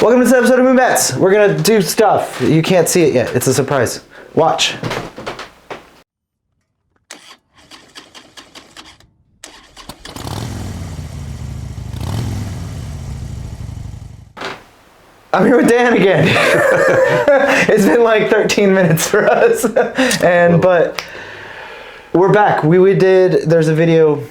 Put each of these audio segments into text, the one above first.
Welcome to this episode of Moonbats. We're gonna do stuff. You can't see it yet. It's a surprise. Watch. I'm here with Dan again. It's been like 13 minutes for us, but we're back. We did. There's a video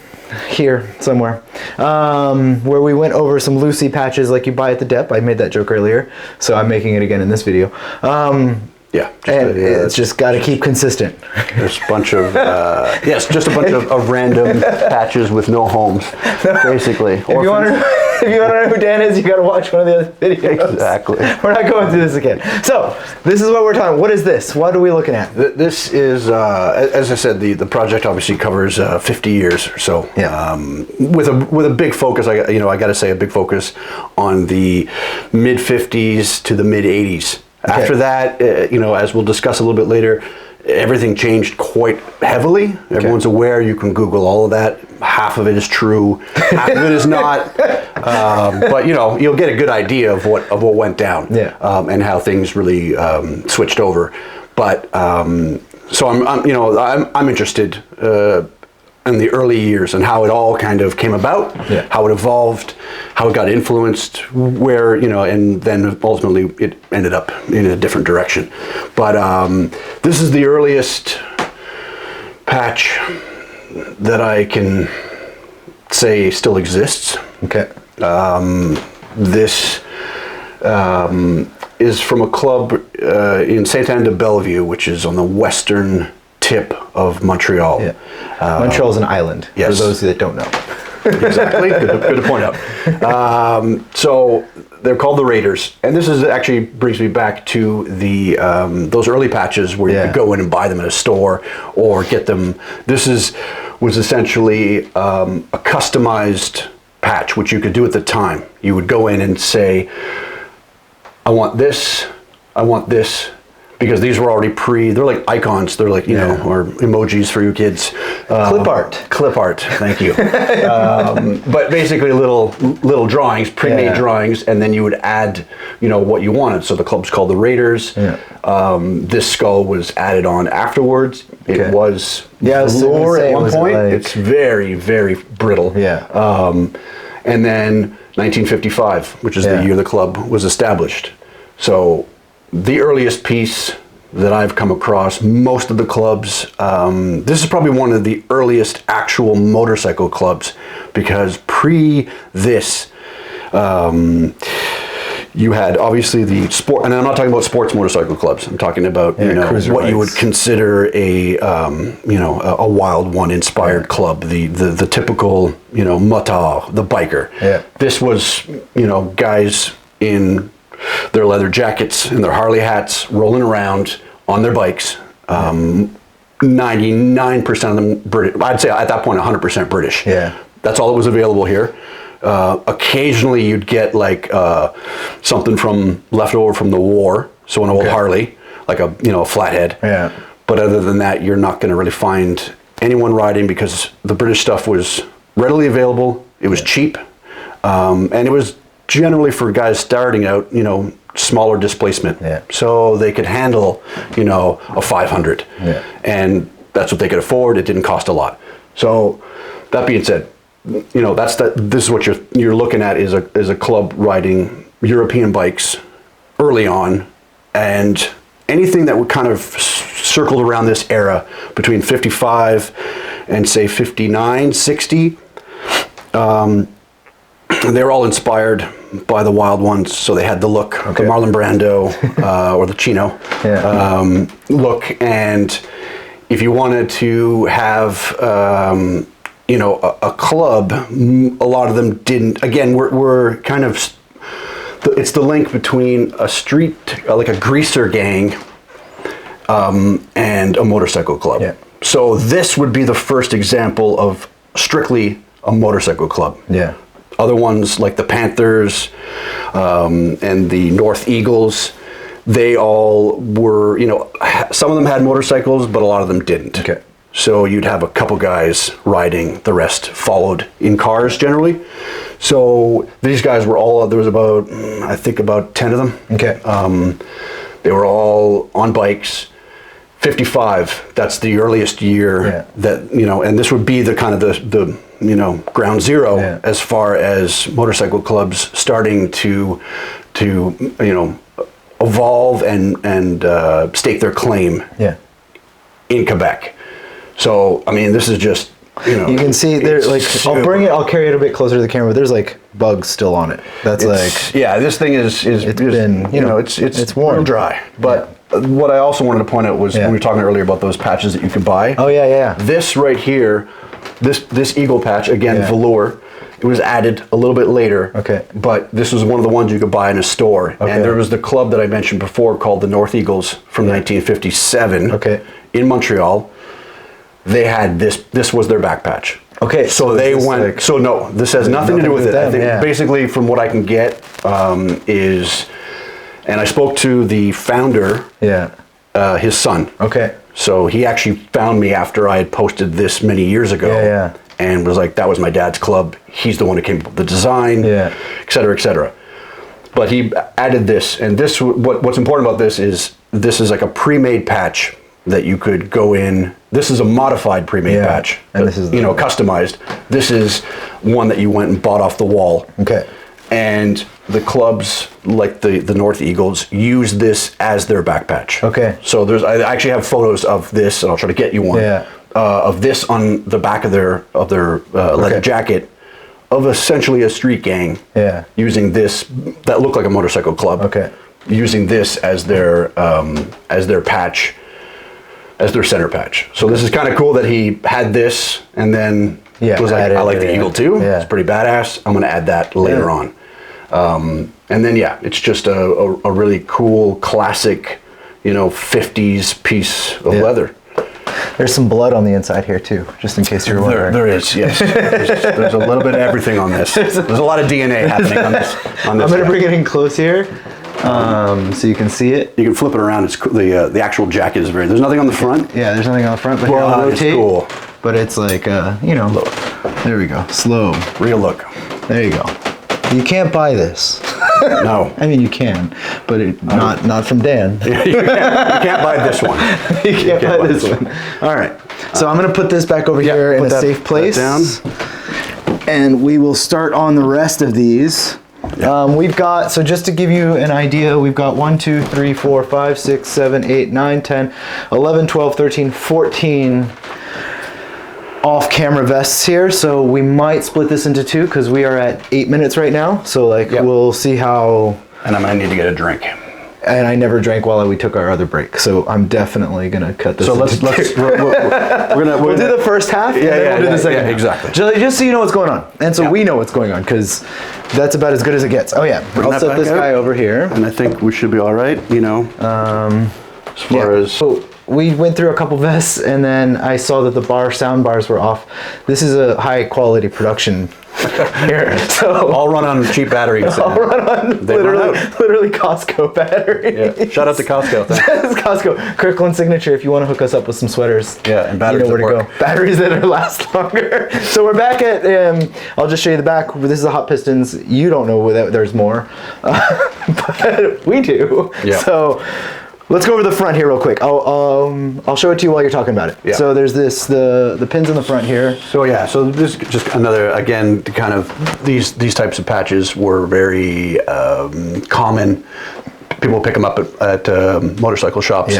here somewhere where we went over some Lucy patches like you buy at the dep. I made that joke earlier, so I'm making it again in this video. Yeah, it's just got to keep consistent. There's a bunch of just a bunch of random patches with no homes, basically. If you want to know who Dan is, you got to watch one of the other videos. Exactly. We're not going through this again. So this is what we're talking. What is this? What are we looking at? This is, as I said, the project obviously covers 50 years or so. Yeah. With a big focus, I got to say, a big focus on the mid 50s to the mid 80s. Okay. After that, as we'll discuss a little bit later, everything changed quite heavily. Okay. Everyone's aware. You can Google all of that. Half of it is true, half of it is not. But you'll get a good idea of what went down, and how things really switched over. But so I'm interested in the early years and how it all kind of came about, how it evolved, how it got influenced, where, and then ultimately it ended up in a different direction. But this is the earliest patch that I can say still exists. Okay. This is from a club in Sainte-Anne-de-Bellevue, which is on the western tip of Montreal. Yeah. Montreal is an island, for those that don't know. Exactly. Good to point out. So they're called the Raiders, and this is actually brings me back to the those early patches where you could go in and buy them at a store or get them. This was essentially a customized patch, which you could do at the time. You would go in and say, I want this, because these were already they're like icons, they're like, or emojis for you kids. Clip art, thank you. But basically little drawings, pre-made drawings, and then you would add, what you wanted. So the club's called the Raiders. Yeah. This skull was added on afterwards. It was velour at one point. It's very, very brittle. Yeah. And then 1955, which is the year the club was established. So the earliest piece that I've come across, most of the clubs, this is probably one of the earliest actual motorcycle clubs, because pre this, you had obviously the sport, and I'm not talking about sports motorcycle clubs. I'm talking about what you would consider a Wild One inspired club, the typical Moto, the biker. Yeah. This was guys in their leather jackets and their Harley hats, rolling around on their bikes. 99% of them British. I'd say at that point 100% British. Yeah, that's all that was available here. Occasionally you'd get like something left over from the war, so an old Harley, like a flathead. Yeah. But other than that, you're not going to really find anyone riding, because the British stuff was readily available. It was cheap, and it was generally for guys starting out, smaller displacement. Yeah. So they could handle, a 500. Yeah. And that's what they could afford. It didn't cost a lot. So that being said, this is what you're looking at is a club riding European bikes early on, and anything that would kind of circled around this era between 55 and say 59, 60, they were all inspired by the Wild Ones, so they had the look, the Marlon Brando or the Chino look. And if you wanted to have a club, a lot of them didn't. Again, we're kind of, it's the link between a street, like a greaser gang, and a motorcycle club. Yeah. So this would be the first example of strictly a motorcycle club. Yeah. Other ones like the Panthers and the North Eagles, they all were, some of them had motorcycles, but a lot of them didn't. Okay. So you'd have a couple guys riding, the rest followed in cars generally. So these guys were all, there was about, I think about 10 of them. Okay. They were all on bikes. 55, that's the earliest year that, you know, and this would be the kind of the you know, ground zero as far as motorcycle clubs starting to you know, evolve and stake their claim in Quebec. So, I mean, this is just, you know. You can see there, like, I'll carry it a bit closer to the camera, but there's like bugs still on it. That's like. Yeah, this thing is it's been, you know, it's warm. Real dry. But what I also wanted to point out was, we were talking earlier about those patches that you could buy. Oh, yeah. This right here, this eagle patch, again, velour, it was added a little bit later. Okay. But this was one of the ones you could buy in a store. Okay. And there was the club that I mentioned before called the North Eagles from 1957 in Montreal. They had this was their back patch. Okay. So they went, like, so no, this has nothing to do with it. I think basically from what I can get is, and I spoke to the founder, his son. Okay. So he actually found me after I had posted this many years ago. And was like, that was my dad's club. He's the one who came up with the design, et cetera, et cetera. But he added this, and this, what's important about this is like a pre-made patch that you could go in. This is a modified pre-made patch, and this is, you know, customized. This is one that you went and bought off the wall. Okay. And the clubs, like the North Eagles, use this as their back patch. Okay. So I actually have photos of this, and I'll try to get you one. Of this on the back of their leather jacket, of essentially a street gang. Using this that looked like a motorcycle club. Okay. Using this as their patch, as their center patch. So this is kind of cool that he had this, and then was like, I like the Eagle too. It's pretty badass. I'm going to add that later on. And then it's just a really cool classic, you know, 50s piece of leather. There's some blood on the inside here too, just in case you're wondering. There is, yes. There's a little bit of everything on this. There's a lot of DNA happening on this. I'm going to bring it in close here, so you can see it. You can flip it around. It's the actual jacket is very. There's nothing on the front. Yeah, there's nothing on the front. But well, rotate. It's cool. But it's like, you know. Look. There we go. Slow. Real look. There you go. You can't buy this. No. I mean, you can, but not from Dan. You can't buy this one. You can't buy this one. All right. So I'm going to put this back over here in a safe place. Down. And we will start on the rest of these. We've got, so just to give you an idea, we've got 1, 2, 3, 4, 5, 6, 7, 8, 9, 10, 11, 12, 13, 14 off-camera vests here, so we might split this into two because we are at 8 minutes right now. So like we'll see how. And I'm gonna need to get a drink. And I never drank while we took our other break, so I'm definitely gonna cut this. So we'll do the first half. And then we'll do the second half. Exactly. Just so you know what's going on, and so we know what's going on, because that's about as good as it gets. Oh yeah, I'll set this guy over here, and I think we should be all right. You know, as far as. So, we went through a couple vests, and then I saw that the sound bars were off. This is a high quality production here. So all run on cheap batteries. All run on literally Costco battery. Yeah. Shout out to Costco. It's Costco. Kirkland Signature, if you want to hook us up with some sweaters. Yeah, and batteries you know where to go. Batteries that last longer. So we're back at, I'll just show you the back. This is the hot pistons. You don't know that there's more, but we do. Yeah. So let's go over the front here real quick. I'll show it to you while you're talking about it. Yeah. So there's the pins in the front here. So so this is just another, again, kind of these types of patches were very common. People pick them up at motorcycle shops,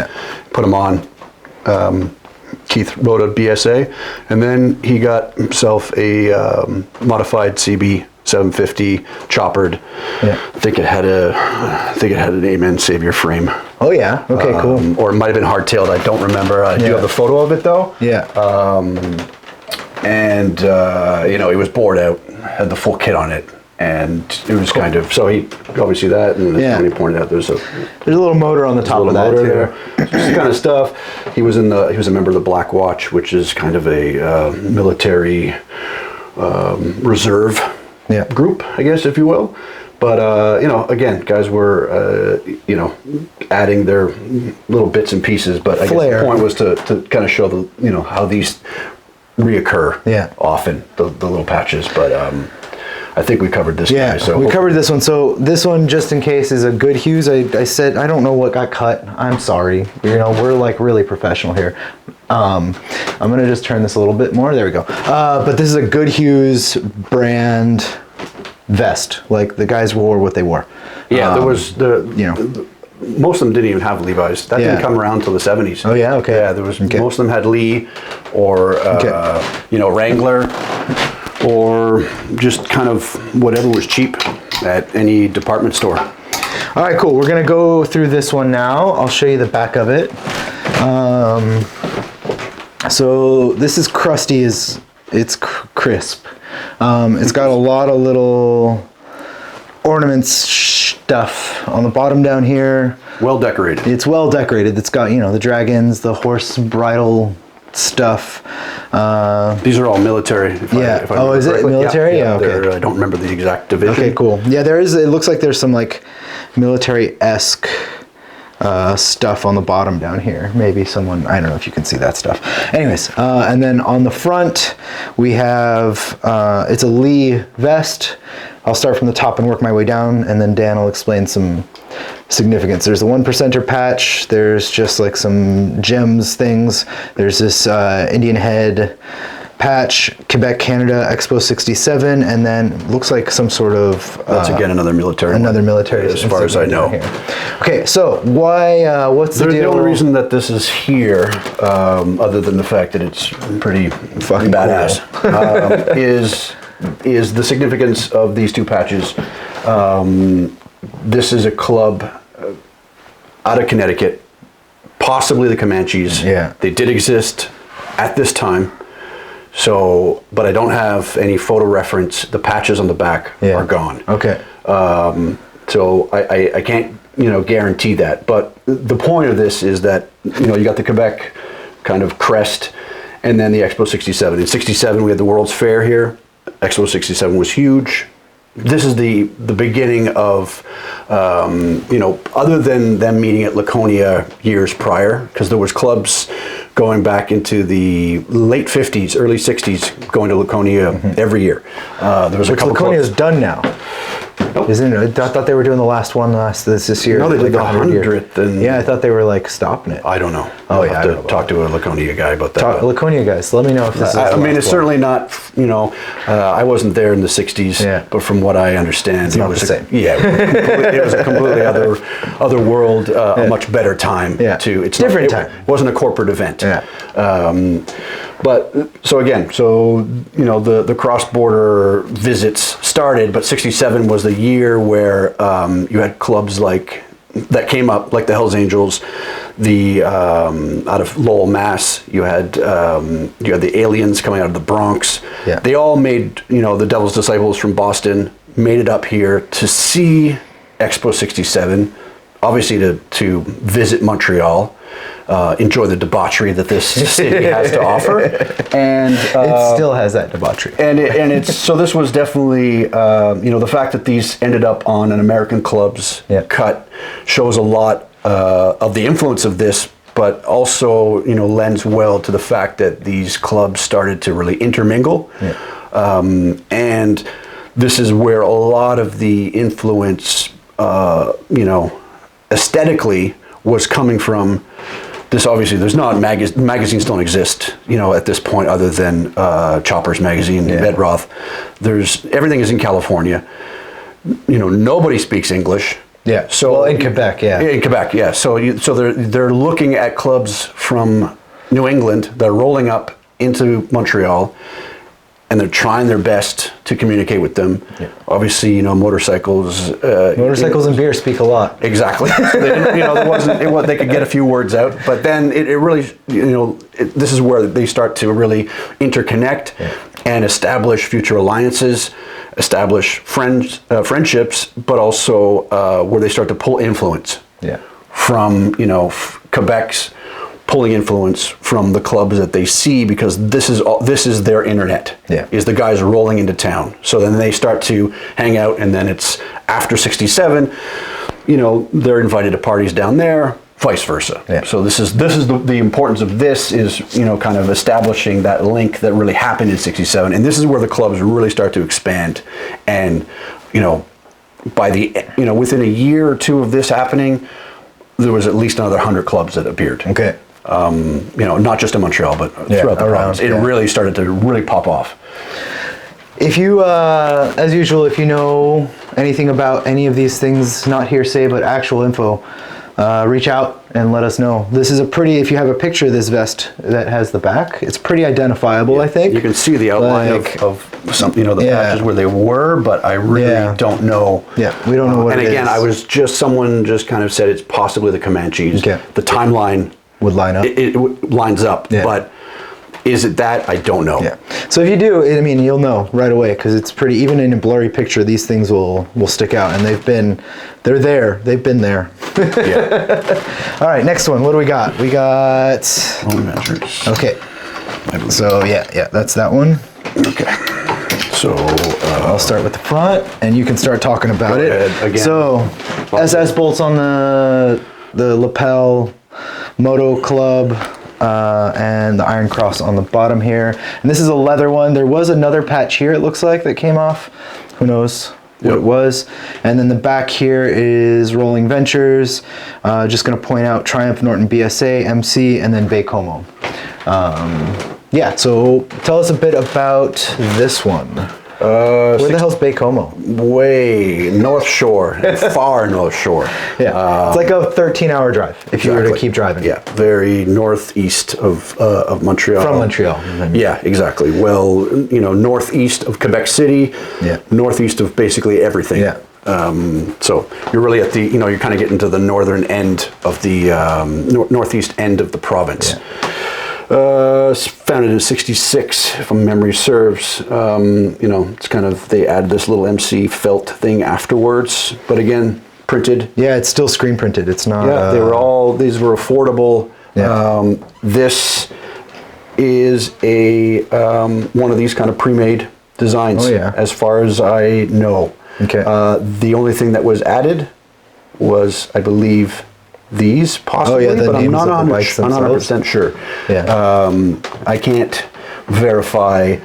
put them on. Keith wrote a BSA, and then he got himself a modified CB 750 choppered. Yeah. I think it had an Amen Savior frame. Oh yeah. Okay. Cool. Or it might have been hardtailed. I don't remember. Do you have the photo of it though? Yeah. And you know, he was bored out. Had the full kit on it, and it was kind of. So he probably see that, and when he pointed out there's a little motor on the top of that too. This kind of stuff. He was he was a member of the Black Watch, which is kind of a military reserve. Group, I guess, if you will. But again, guys were adding their little bits and pieces. But I guess the point was to kind of show how these reoccur often, the little patches. But I think we covered this guy. So we covered this one. So this one, just in case, is a good hues. I said, I don't know what got cut. I'm sorry. We're like really professional here. I'm going to just turn this a little bit more. There we go. But this is a Good Hues brand vest. Like the guys wore what they wore. Yeah, there was most of them didn't even have Levi's. That didn't come around until the 70s. Oh yeah, okay. Yeah, there was most of them had Lee or Wrangler, or just kind of whatever was cheap at any department store. All right, cool. We're gonna go through this one now. I'll show you the back of it. So this is crusty, it's crisp. It's got a lot of little ornaments stuff on the bottom down here. Well decorated. It's well decorated. It's got, the dragons, the horse bridle stuff. These are all military. If I is it military? Yeah, okay. I don't remember the exact division. Okay, cool. Yeah, it looks like there's some like military-esque stuff on the bottom down here. Maybe someone, I don't know if you can see that stuff. Anyways, and then on the front, we have, it's a Lee vest. I'll start from the top and work my way down, and then Dan will explain some significance. There's the 1%er patch. There's just like some gems things. There's this Indian head patch, Quebec, Canada, Expo 67, and then looks like some sort of... That's again another military. As far as I know. Okay, so why, what's the deal? The only reason that this is here, other than the fact that it's pretty fucking badass, is the significance of these two patches. This is a club out of Connecticut, possibly the Comanches. Yeah. They did exist at this time. So, but I don't have any photo reference. The patches on the back are gone. Okay. So I can't, guarantee that. But the point of this is that, you got the Quebec kind of crest, and then the Expo 67. In 67, we had the World's Fair here. Expo 67 was huge. This is the beginning of, other than them meeting at Laconia years prior, because there was clubs going back into the late 50s, early 60s, going to Laconia every year. There was a couple. Laconia's done now. Nope. Isn't it? I thought they were doing the last one this year. No, they did the 100th. Yeah, I thought they were like stopping it. I don't know. Oh, I'll have to talk to a Laconia guy about that. Laconia guys, let me know if this is it's certainly not, I wasn't there in the 60s, but from what I understand, it was the same. It was a completely other world, a much better time. Yeah. It's different time. It wasn't a corporate event. Yeah. But the cross-border visits started, but 67 was the year where you had clubs that came up, like the Hells Angels, the out of Lowell, Mass. You had the Aliens coming out of the Bronx. Yeah. They all made, the Devil's Disciples from Boston made it up here to see Expo 67, obviously to visit Montreal. Enjoy the debauchery that this city has to offer, and it still has that debauchery. And it's so this was definitely the fact that these ended up on an American club's cut shows a lot of the influence of this, but also lends well to the fact that these clubs started to really intermingle, and this is where a lot of the influence, aesthetically was coming from. This obviously, there's not magazines don't exist, at this point other than Chopper's magazine, Bedroth. Everything is in California. Nobody speaks English. Yeah. So in Quebec, In Quebec, yeah. So they're looking at clubs from New England that are rolling up into Montreal, and they're trying their best to communicate with them. Yeah. Obviously, motorcycles. Motorcycles and beer speak a lot. Exactly. So they didn't, they could get a few words out, but then it really, this is where they start to really interconnect and establish future alliances, establish friendships, but also where they start to pull influence from, Quebec's pulling influence from the clubs that they see, because this is their internet. Yeah. Is the guys rolling into town. So then they start to hang out, and then it's after 67, they're invited to parties down there, vice versa. Yeah. So this is the importance of this is, kind of establishing that link that really happened in 67. And this is where the clubs really start to expand. And, by within a year or two of this happening, there was at least another 100 clubs that appeared. Okay. Not just in Montreal, but throughout the province. It really started to really pop off. If you, as usual, if you know anything about any of these things, not hearsay, but actual info, reach out and let us know. This is if you have a picture of this vest that has the back, it's pretty identifiable, I think. You can see the outline of some, the patches where they were, but I really don't know. Yeah, we don't know what it is. And again, someone just kind of said it's possibly the Comanches. Okay. The timeline would line up. It lines up, but is it that? I don't know. Yeah. So if you do, you'll know right away, because it's pretty. Even in a blurry picture, these things will stick out, and they've been there. Yeah. All right, next one. What do we got? We got. Long measures. Okay. So yeah, that's that one. Okay. So I'll start with the front, and you can start talking about it. Ahead again. So SS bolts on the lapel, Moto club. And the iron cross on the bottom here. And this is a leather one. There was another patch here, it looks like, that came off. Who knows what it was. And then the back here is Rolling Ventures. Just going to point out Triumph, Norton, BSA, MC, and then Bacomo. So tell us a bit about this one. Where the hell's Bacomo? Way North Shore, far North Shore. Yeah, it's like a 13-hour drive if you were to keep driving. Yeah, very northeast of Montreal. From Montreal. Yeah, exactly. Well, northeast of Quebec City. Yeah. Northeast of basically everything. Yeah. So you're really at the, you're kind of getting to the northern end of the northeast end of the province. Yeah. Founded in '66, if my memory serves. It's kind of, they added this little MC felt thing afterwards, but again, printed. Yeah, it's still screen printed. It's not. Yeah, these were affordable. Yeah. This is one of these kind of pre-made designs. Oh, yeah. As far as I know. Okay. The only thing that was added was, I believe, these possibly, but I'm not 100% sure. Yeah. I can't verify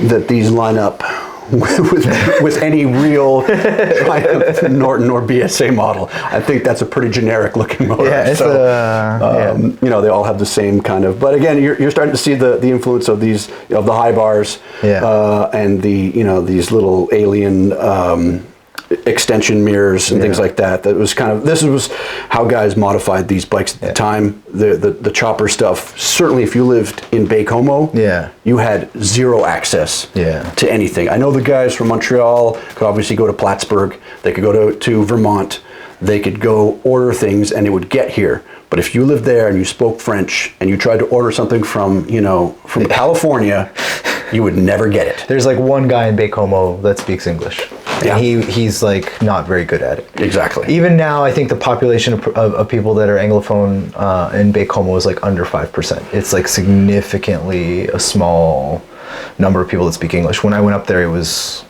that these line up with any real Triumph, Norton, or BSA model. I think that's a pretty generic looking motor. Yeah, it's they all have the same kind of. But again, you're starting to see the influence of these, of the high bars, and the these little alien. Extension mirrors and things like that. That was kind of, this was how guys modified these bikes at the time. The chopper stuff. Certainly, if you lived in Bacomo, you had zero access to anything. I know the guys from Montreal could obviously go to Plattsburgh. They could go to Vermont. They could go order things and it would get here. But if you lived there and you spoke French and you tried to order something from California, you would never get it. There's like one guy in Bacomo that speaks English. Yeah. And he's like not very good at it. Exactly. Even now, I think the population of people that are Anglophone in Bacomo is like under 5%. It's like significantly a small number of people that speak English. When I went up there, it was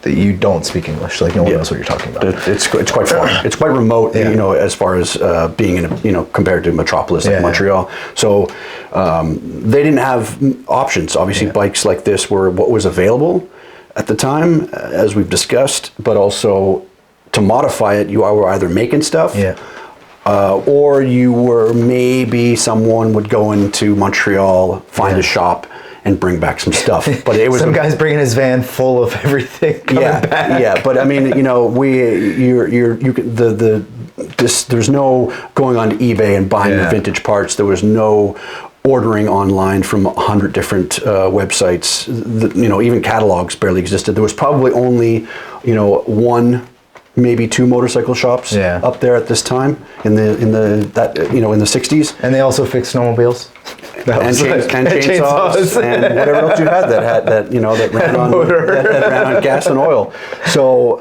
you don't speak English. Like no one knows what you're talking about. It's quite far. It's quite remote. As far as being in compared to metropolis like Montreal. So they didn't have options. Obviously, bikes like this were what was available at the time, as we've discussed, but also to modify it, you were either making stuff, or you were maybe someone would go into Montreal, find a shop, and bring back some stuff. But it was some guy's bringing his van full of everything. Yeah. But I mean, there's no going on to eBay and buying the vintage parts. There was no ordering online from 100 different websites. Even catalogs barely existed. There was probably only, one, maybe two motorcycle shops up there at this time in the 60s. And they also fixed snowmobiles. And chainsaws and whatever else you had that ran on gas and oil. So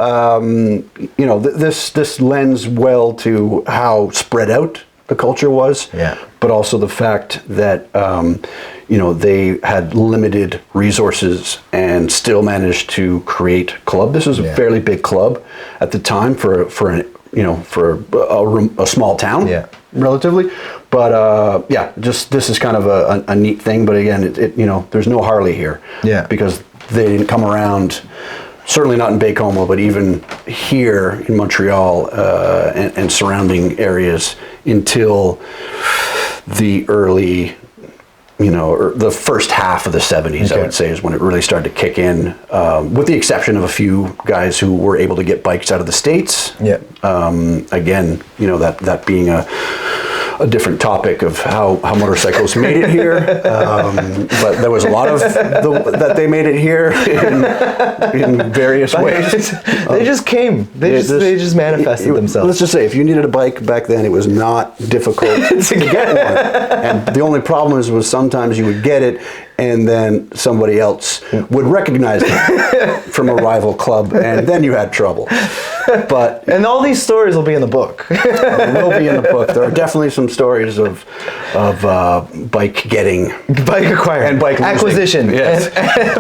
this lends well to how spread out the culture was. Yeah. but also the fact that they had limited resources and still managed to create a club. This was a fairly big club at the time for a small town, relatively. But just this is kind of a neat thing. But again, there's no Harley here, because they didn't come around. Certainly not in Baie-Comeau, but even here in Montreal and surrounding areas until the early, or the first half of the 70s, I would say, is when it really started to kick in, with the exception of a few guys who were able to get bikes out of the States. Yeah. Again, that being a different topic of how motorcycles made it here, but there was a lot of that they made it here in various ways. They just came. They just manifested themselves. Let's just say, if you needed a bike back then, it was not difficult to get one. And the only problem was sometimes you would get it, and then somebody else would recognize it from a rival club, and then you had trouble. And all these stories will be in the book. Will be in the book. There are definitely some stories of bike getting, bike acquiring, and bike acquisition. Yes,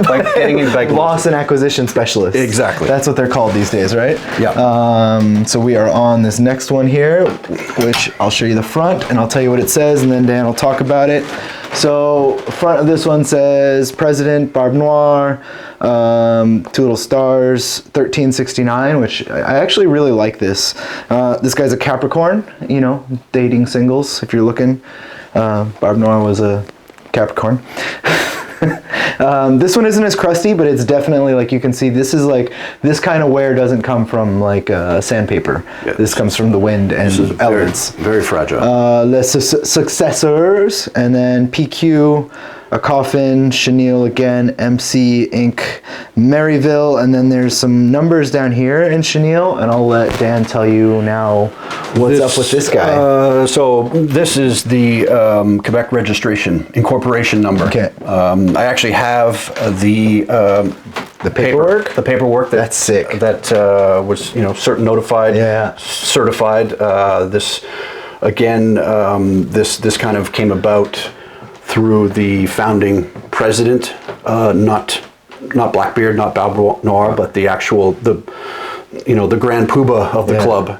bike getting and bike loss and acquisition specialists. Exactly. That's what they're called these days, right? Yeah. So we are on this next one here, which I'll show you the front, and I'll tell you what it says, and then Dan will talk about it. So front of this one says President Barbe Noire, two little stars, 1369, which I actually really like this. This guy's a Capricorn, dating singles if you're looking. Barbe Noire was a Capricorn. This one isn't as crusty, but it's definitely, like, you can see this is like, this kind of wear doesn't come from like sandpaper. Yeah, this comes from the wind and elements. Very fragile. Les Successors, and then PQ, a Coffin, Chenille again, MC, Inc., Maryville, and then there's some numbers down here in Chenille, and I'll let Dan tell you now what's up with this guy. So this is the Quebec registration incorporation number. Okay. I actually have the paperwork. The paperwork That's sick. That was notified, certified. This again, this kind of came about through the founding president, not Blackbeard, not Barbe Noire, but the actual the grand poobah of the club.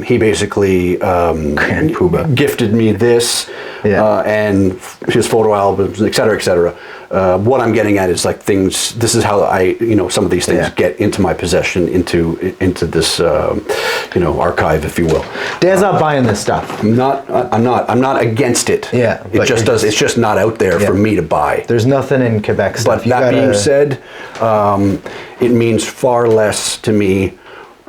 He basically grand poobah gifted me this and his photo albums, et cetera, et cetera. What I'm getting at is like things. This is how I, some of these things get into my possession, into this, archive, if you will. Dan's not buying this stuff. I'm not against it. Yeah, it's just not out there for me to buy. There's nothing in Quebec stuff. But that being said, it means far less to me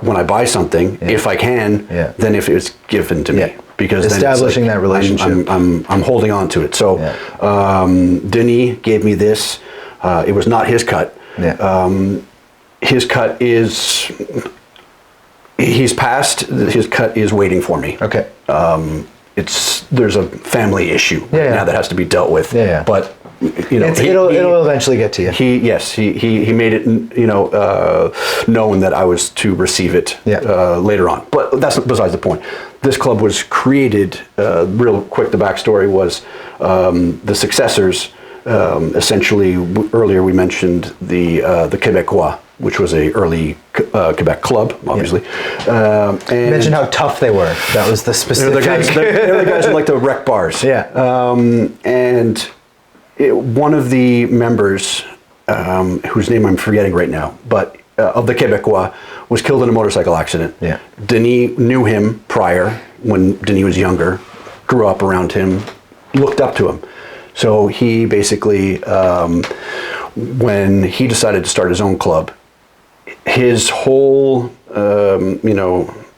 when I buy something, if I can, than if it's given to me. Because establishing that relationship, I'm holding on to it. So Denis gave me this. It was not his cut. His cut is, he's passed. His cut is waiting for me. Okay. There's a family issue now that has to be dealt with. But it'll eventually get to you. He made it known that I was to receive it later on. But that's besides the point. This club was created, real quick, the backstory was the successors, essentially, earlier we mentioned the Québécois, which was a early Quebec club, obviously. And mentioned how tough they were. That was the specific. They're the guys who like to wreck bars. And one of the members, whose name I'm forgetting right now, but of the Québécois, was killed in a motorcycle accident. Denis knew him prior, when Denis was younger, grew up around him, looked up to him. So he basically, when he decided to start his own club, his whole,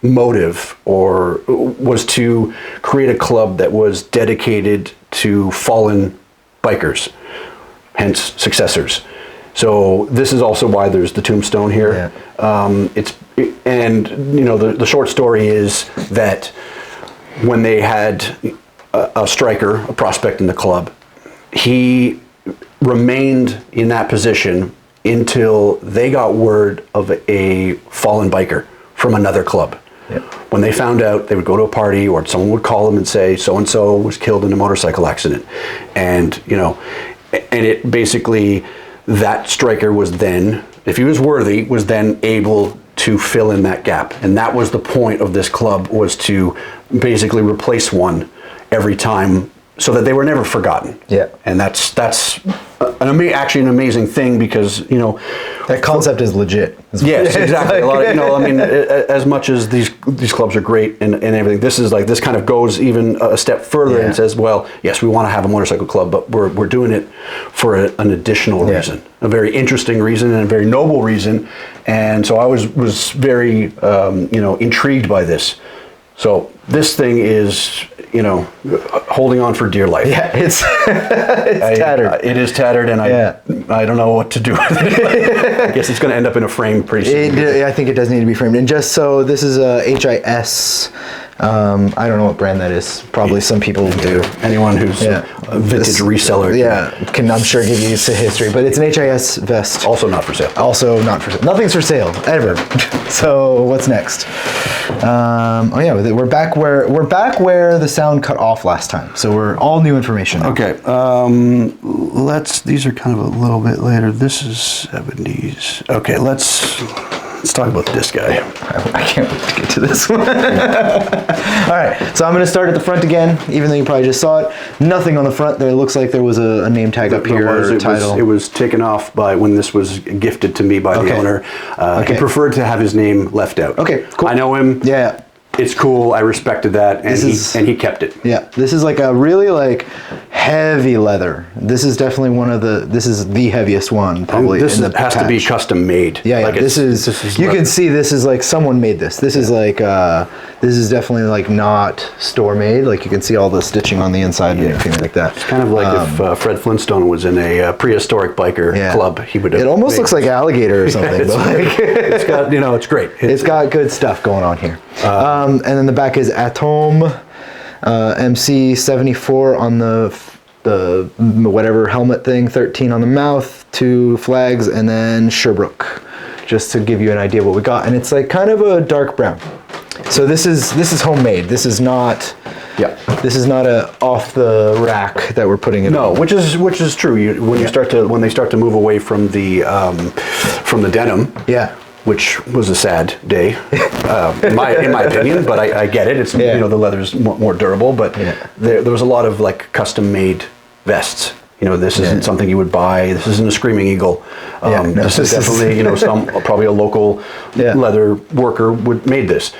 motive was to create a club that was dedicated to fallen bikers, hence successors. So this is also why there's the tombstone here. The short story is that when they had a striker, a prospect in the club, he remained in that position until they got word of a fallen biker from another club. when they found out, they would go to a party, or someone would call them and say, so and so was killed in a motorcycle accident, and it basically, that striker was then, if he was worthy, was then able to fill in that gap. And that was the point of this club, was to basically replace one every time, so that they were never forgotten. Yeah. And that's actually an amazing thing, because that concept is legit. Yes, exactly. A lot of, as much as these clubs are great and everything, this kind of goes even a step further and says, well, yes, we want to have a motorcycle club, but we're doing it for an additional reason, a very interesting reason and a very noble reason. And so I was very intrigued by this. So this thing is, holding on for dear life. Yeah, it's tattered. It is tattered, and I don't know what to do with it. I guess it's going to end up in a frame pretty soon. I think it does need to be framed. And just so, this is a HIS. I don't know what brand that is. Probably some people do. Anyone who's a vintage reseller. Can I'm sure give you some history. But it's an HIS vest. Also not for sale. Also not for sale. Nothing's for sale, ever. So what's next? We're back where the sound cut off last time. So we're all new information now. Okay. These are kind of a little bit later. This is 70s. Okay, let's talk about this guy. I can't wait to get to this one. All right, so I'm going to start at the front again, even though you probably just saw it. Nothing on the front. There looks like there was a name tag up here, or a title. It was taken off when this was gifted to me by the owner. He preferred to have his name left out. Okay, cool. I know him. Yeah. It's cool. I respected that, and he kept it. Yeah, this is like a really heavy leather. This is definitely this is the heaviest one probably. This has to be custom made. Yeah, this is you can see this is like someone made this. This is this is definitely not store made. Like you can see all the stitching on the inside and everything like that. It's kind of like if Fred Flintstone was in a prehistoric biker club, he would have. It almost looks like alligator or something. It's got it's great. It's got good stuff going on here. And then the back is Atom MC 74 on the whatever helmet thing, 13 on the mouth, 2 flags, and then Sherbrooke, just to give you an idea what we got. And it's like kind of a dark brown. So this is homemade. This is not. Yeah. This is not a off the rack that we're putting it. No, which is true. When they start to move away from the denim. Yeah. Which was a sad day, in my opinion. But I get it. It's the leather's more durable. But there was a lot of custom-made vests. This isn't something you would buy. This isn't a Screaming Eagle. This is definitely probably a local leather worker made this.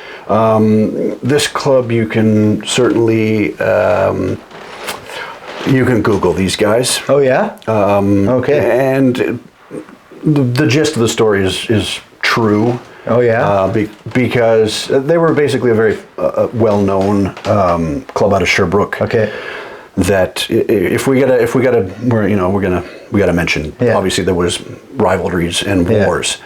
This club, you can certainly you can Google these guys. Oh yeah. Okay. And the gist of the story is true. Oh yeah. Because they were basically a very well-known club out of Sherbrooke. Okay. That if we gotta mention. Obviously, there was rivalries and wars.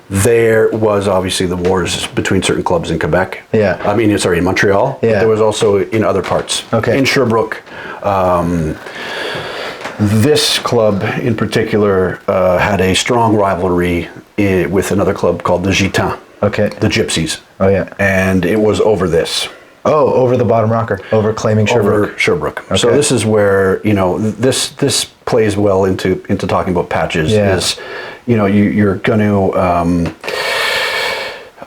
There was obviously the wars between certain clubs in Quebec. Yeah. In Montreal. Yeah. But there was also in other parts. Okay. In Sherbrooke. This club in particular had a strong rivalry with another club called the Gitans. Okay. The Gypsies. Oh yeah. And it was over this. Oh, over the bottom rocker, over claiming Sherbrooke. Over Sherbrooke. Okay. So this is where this plays well into talking about patches. Yeah. Is you're going to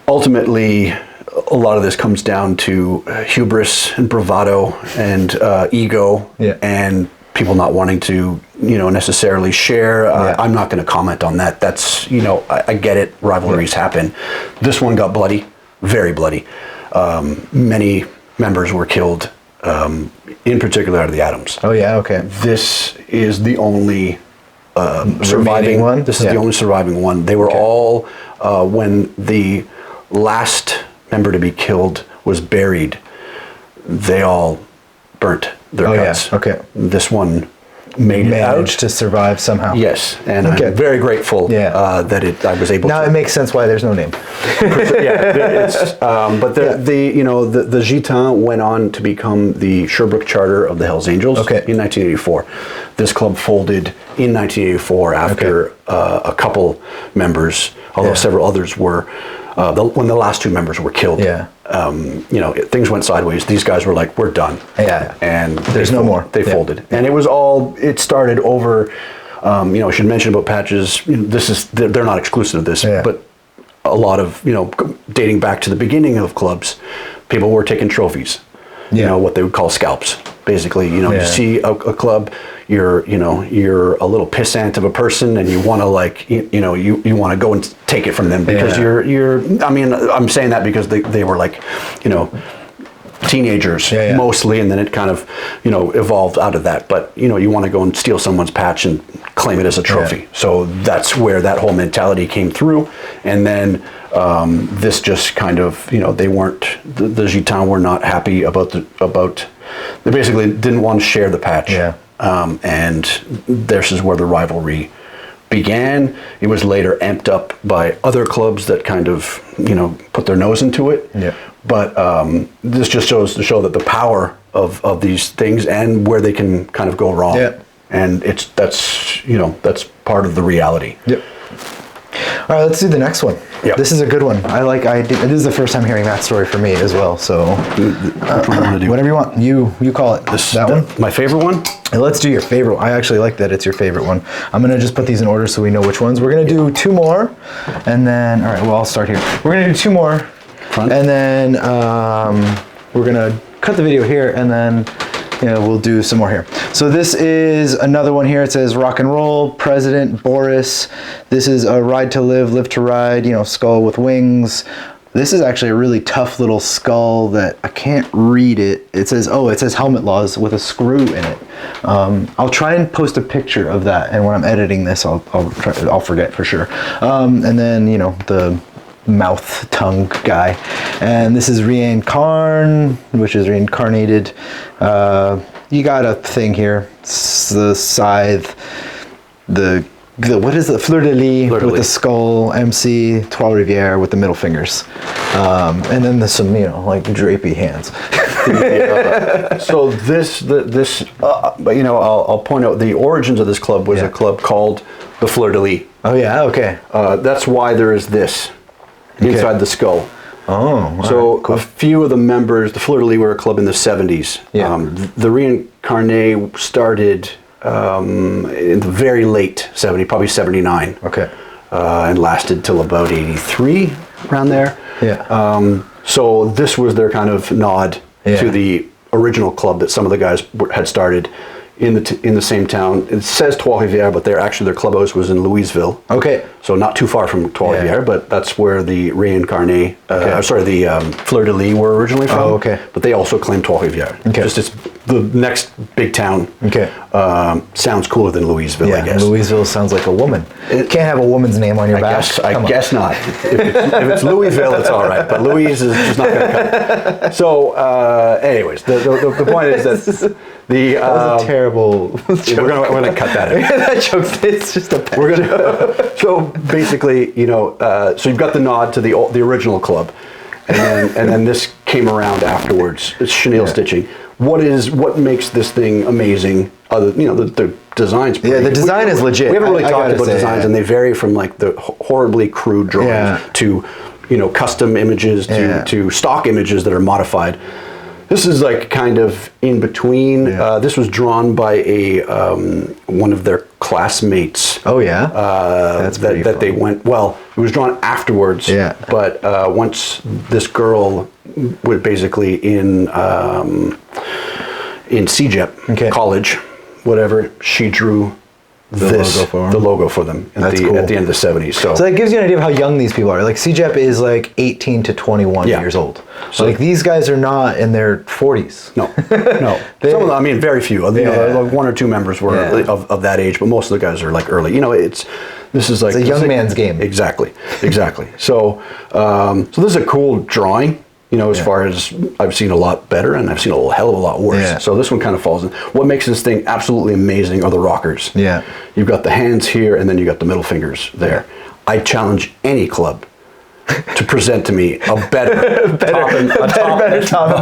ultimately, a lot of this comes down to hubris and bravado and ego and people not wanting to necessarily share. I'm not going to comment on that. That's I get it. Rivalries happen. This one got bloody, very bloody. Many members were killed, in particular out of the Adams. Oh yeah, okay. This is the only surviving one. This is the only surviving one. They were all when the last member to be killed was buried. They all burnt their guts. Yeah. Okay. This one managed to survive somehow. Yes, and I'm very grateful that I was able to. Now it makes sense why there's no name. But the Gitans went on to become the Sherbrooke charter of the Hells Angels in 1984. This club folded in 1984 after a couple members, although several others were, when the last 2 members were killed. things went sideways. These guys were like, we're done. Yeah. And there's no more. They folded. And it started over, I should mention about patches, they're not exclusive to this, but a lot of, dating back to the beginning of clubs, people were taking trophies, what they would call scalps. Basically, you see a club, you're a little pissant of a person, and you want to you want to go and take it from them because I'm saying that because they were like, teenagers mostly, and then it kind of evolved out of that. But you want to go and steal someone's patch and claim it as a trophy. So that's where that whole mentality came through, and then this just kind of they weren't the Gitans were not happy about they basically didn't want to share the patch. And this is where the rivalry began. It was later amped up by other clubs that kind of put their nose into it. But this just shows to show that the power of these things and where they can kind of go wrong. And that's part of the reality. All right, let's do the next one. This is a good one. This is the first time hearing that story for me as well. So whatever you want, you call it. That one? My favorite one? Let's do your favorite. I actually like that it's your favorite one. I'm going to just put these in order so we know which ones. We're going to do 2 more, and then, all right, well, I'll start here. We're going to do 2 more, and then we're going to cut the video here, and then we'll do some more here. So this is another one here. It says rock and roll, President Boris. This is a ride to live, live to ride, skull with wings. This is actually a really tough little skull that I can't read it. It says helmet laws with a screw in it. I'll try and post a picture of that, and when I'm editing this, I'll forget for sure. And then, the mouth tongue guy, and this is reincarn, which is reincarnated. You got a thing here. It's the scythe, the what is it? Fleur de lis with the skull. MC Trois Rivières with the middle fingers, and then some like drapey hands. So but I'll point out the origins of this club was a club called the Fleur de lis. Oh yeah, okay. That's why there is this inside the skull. Oh, so cool. A few of the members, the Fleur de Lis were a club in the 70s. The Reincarné started in the very late 70s, probably 79. Okay. And lasted till about 83, around there. So this was their kind of nod to the original club that some of the guys had started in the same town. It says Trois-Rivières, but their clubhouse was in Louisville. Okay. So not too far from Trois-Rivières, but that's where the Reincarné, the Fleur de Lis were originally from. Oh, okay. But they also claim Trois-Rivières. Okay. Just it's the next big town. Okay. Sounds cooler than Louisville, I guess. Louisville sounds like a woman. It can't have a woman's name on your back. I guess not. If it's Louisville, it's all right. But Louise is just not going to cut it. So, anyways, the point is that that was a terrible joke. We're gonna cut that in. That joke, it's just a bad joke. So basically, so you've got the nod to the original club, and then this came around afterwards. It's chenille stitching. What makes this thing amazing? The design's pretty. The design is legit. We haven't really talked about designs, and they vary from like the horribly crude drawings to custom images to stock images that are modified. This is like kind of in between. This was drawn by one of their classmates. Oh yeah, that's that they went. Well, it was drawn afterwards. Yeah. But once this girl was basically in CEGEP college, whatever, she drew the logo for them at the end of the 70s. So that gives you an idea of how young these people are. Like CEGEP is like 18 to 21 years old. So like these guys are not in their 40s. No. Some of them, very few. Like 1 or 2 members were of that age, but most of the guys are like early. This is like it's a young man's game. Exactly. So this is a cool drawing. As far as I've seen a lot better, and I've seen a hell of a lot worse. Yeah. So this one kind of falls in. What makes this thing absolutely amazing are the rockers. Yeah. You've got the hands here, and then you got the middle fingers there. I challenge any club to present to me a better top and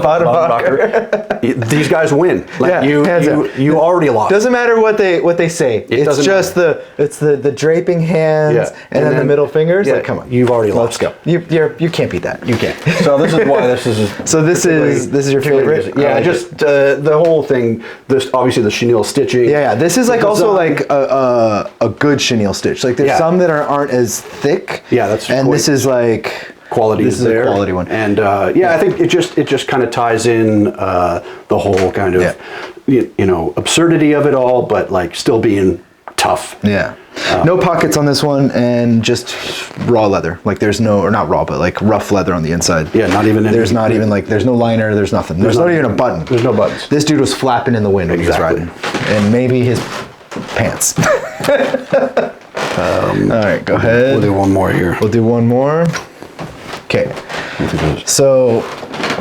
bottom rocker. These guys win. Like you already lost. Doesn't matter what they say. It's just the draping hands and then the middle fingers. Yeah, like, come on, you've already lost. Let's go. You can't beat that. You can't. So this is why this is. So this is your favorite? Yeah, just the whole thing. This obviously the chenille stitching. Yeah. This is like also like a good chenille stitch. Like there's some that aren't as thick. Yeah, that's. And this is like. Quality this is is there. a quality one, and I think it just kind of ties in the whole kind of absurdity of it all, but like still being tough. Yeah, no pockets on this one, and just raw leather. Like there's no, or not raw, but like rough leather on the inside. Yeah, not even. There's not even like there's no liner. There's nothing. There's not even a button. There's no buttons. This dude was flapping in the wind when he was riding, and maybe his pants. All right, go ahead. We'll do one more here. We'll do one more. Okay. So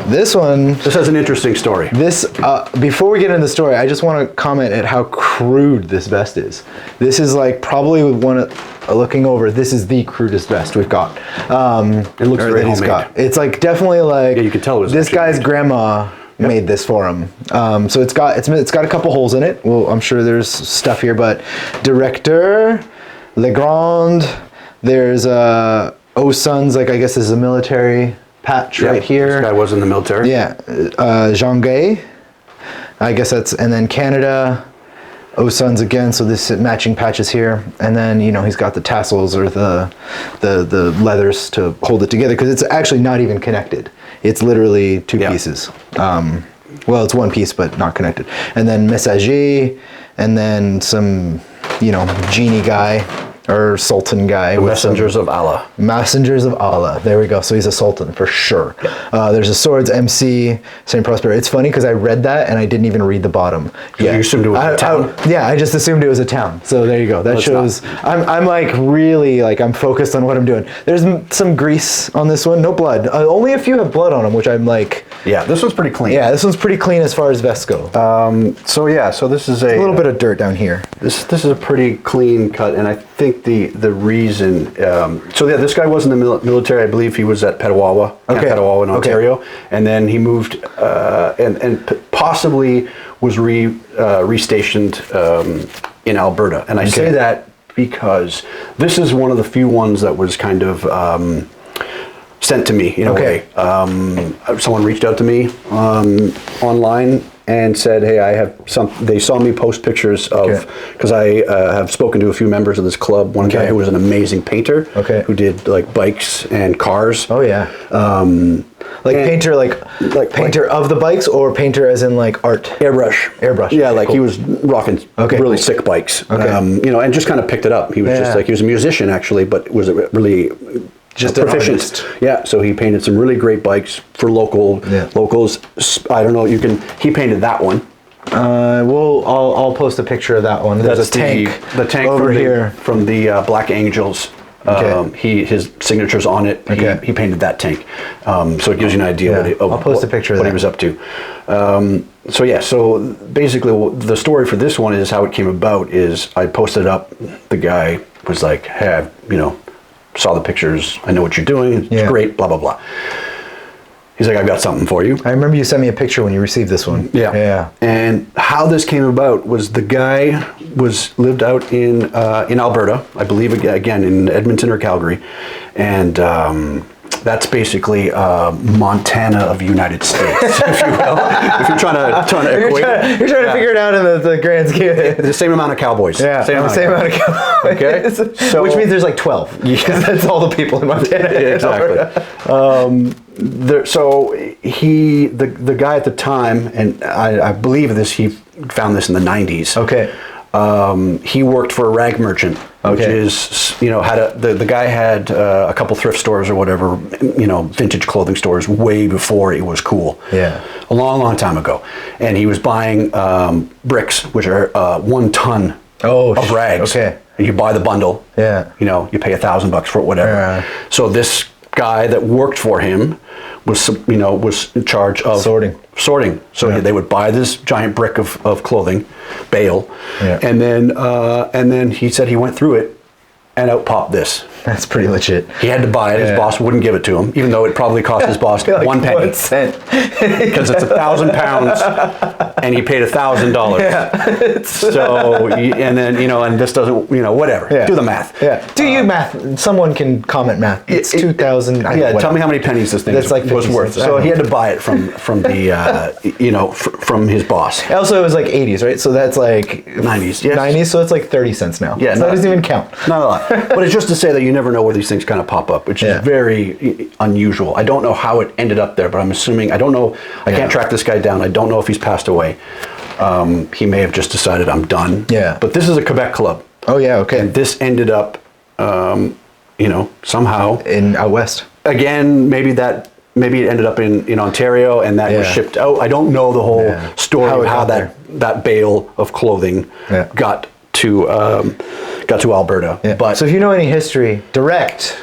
this one. This has an interesting story. This before we get into the story, I just want to comment at how crude this vest is. This is like probably looking over. This is the crudest vest we've got. It looks very homemade. It's like definitely like you could tell it was this guy's grandma made this for him. So it's got a couple holes in it. Well, I'm sure there's stuff here, but Directeur, Legrand, there's O Sons, like I guess this is a military patch right here. This guy was in the military. Yeah, Jean Gay, I guess that's, and then Canada, O Sons again. So this matching patches here, and then he's got the tassels or the leathers to hold it together because it's actually not even connected. It's literally two pieces. Well, it's one piece but not connected. And then Messager, and then some genie guy. Or Sultan guy. Messengers of Allah. Messengers of Allah. There we go. So he's a Sultan for sure. There's a Swords MC, Saint Prosper. It's funny because I read that and I didn't even read the bottom. Yeah, you assumed it was a town. I just assumed it was a town. So there you go. That shows. I'm like really like I'm focused on what I'm doing. There's some grease on this one. No blood. Only a few have blood on them, which I'm like. Yeah, this one's pretty clean. Yeah, this one's pretty clean as far as vests go. So this is a little bit of dirt down here. This is a pretty clean cut, and I think the reason. This guy was in the military. I believe he was at Petawawa, Petawawa in Ontario, and then he moved and possibly was restationed in Alberta. And I say that because this is one of the few ones that was kind of. Sent to me in a way. Someone reached out to me online and said, "Hey, I have some." They saw me post pictures of because I have spoken to a few members of this club. One guy who was an amazing painter, who did like bikes and cars. Oh yeah. Painter, like painter of the bikes, or painter as in like art. Airbrush. Yeah, like he was rocking really sick bikes. And just kind of picked it up. He was just like he was a musician actually, but was really. Just proficient. Yeah, so he painted some really great bikes for locals. I don't know. He painted that one. I'll post a picture of that one. There's a tank. The tank over here from the Black Angels. His signature's on it. He painted that tank. So it gives you an idea I'll post a picture of what he was up to. So basically the story for this one is how it came about is I posted up. The guy was like, "Hey, saw the pictures. I know what you're doing. It's great, blah, blah, blah." He's like, "I've got something for you." I remember you sent me a picture when you received this one. Yeah. And how this came about was the guy lived out in Alberta, I believe, again, in Edmonton or Calgary. And that's basically Montana of the United States, if you will. If you're trying to equate it. You're trying to figure it out in the grand scheme. The same amount of cowboys. Yeah, same amount of cowboys. Okay. Which means there's like 12. Because that's all the people in Montana. Exactly. The guy at the time, and I believe he found this in the 90s. He worked for a rag merchant, which is, the guy had a couple thrift stores or whatever, vintage clothing stores way before it was cool. Yeah. A long, long time ago. And he was buying bricks, which are 1 ton of rags. Okay. And you buy the bundle. Yeah. You pay $1,000 for it, whatever. Yeah. So this guy that worked for him was in charge of sorting. So they would buy this giant brick of clothing, bale, and then he said he went through it and out popped this. That's pretty legit. He had to buy it. His boss wouldn't give it to him, even though it probably cost his boss Like 1 penny. 1 cent. Because it's £1,000 and he paid $1,000. Yeah. So, and then, and this doesn't, whatever. Yeah. Do the math. Yeah. Do you math? Someone can comment math. It's 2,000. Yeah, tell me how many pennies this thing That's like was 50 worth. cents. So he had to buy it from the, from his boss. Also, it was like 80s, right? So that's like 90s, yes. 90s, so it's like 30 cents now. Yeah, so that doesn't even count. Not a lot. But it's just to say that you never know where these things kind of pop up, which is very unusual. I don't know how it ended up there, but I'm assuming, I don't know, I can't track this guy down. I don't know if he's passed away. He may have just decided I'm done. Yeah. But this is a Quebec club. Oh, yeah, okay. And this ended up, somehow. In out west. Again, maybe it ended up in Ontario and that was shipped out. I don't know the whole story of how that bale of clothing got to Alberta. Yeah. But so if you know any history direct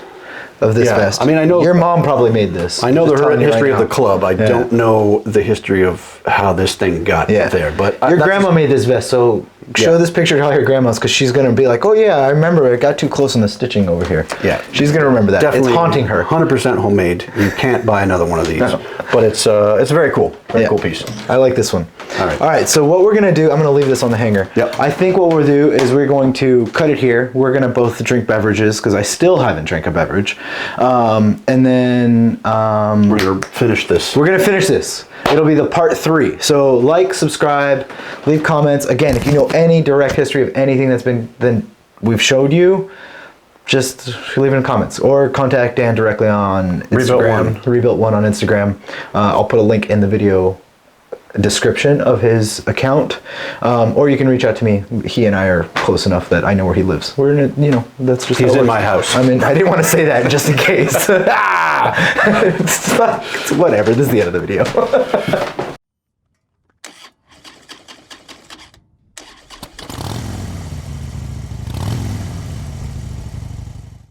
of this vest, I mean, I know your mom probably made this. I know Just telling you history right of the now. club. I don't know the history of how this thing got there. But your grandma made this vest, so show this picture to all your grandmas because she's gonna be like, "Oh yeah, I remember. It got too close in the stitching over here." Yeah, she's gonna remember that. Definitely, it's haunting her. 100% homemade. You can't buy another one of these. No. But it's a very cool piece. I like this one. All right. All right. So what we're gonna do, I'm gonna leave this on the hanger. Yep. I think what we'll do is we're going to cut it here. We're gonna both drink beverages because I still haven't drank a beverage, and then We're gonna finish this. we're gonna finish this. It'll be the part 3. So like, subscribe, leave comments. Again, if you know any direct history of anything then we've showed you, just leave it in the comments or contact Dan directly on Instagram. Rebuilt One on Instagram. I'll put a link in the video description of his account, or you can reach out to me. He and I are close enough that I know where he lives. We're in a, that's just He's how it in works. my house. I mean, I didn't want to say that just in case. It's whatever. This is the end of the video.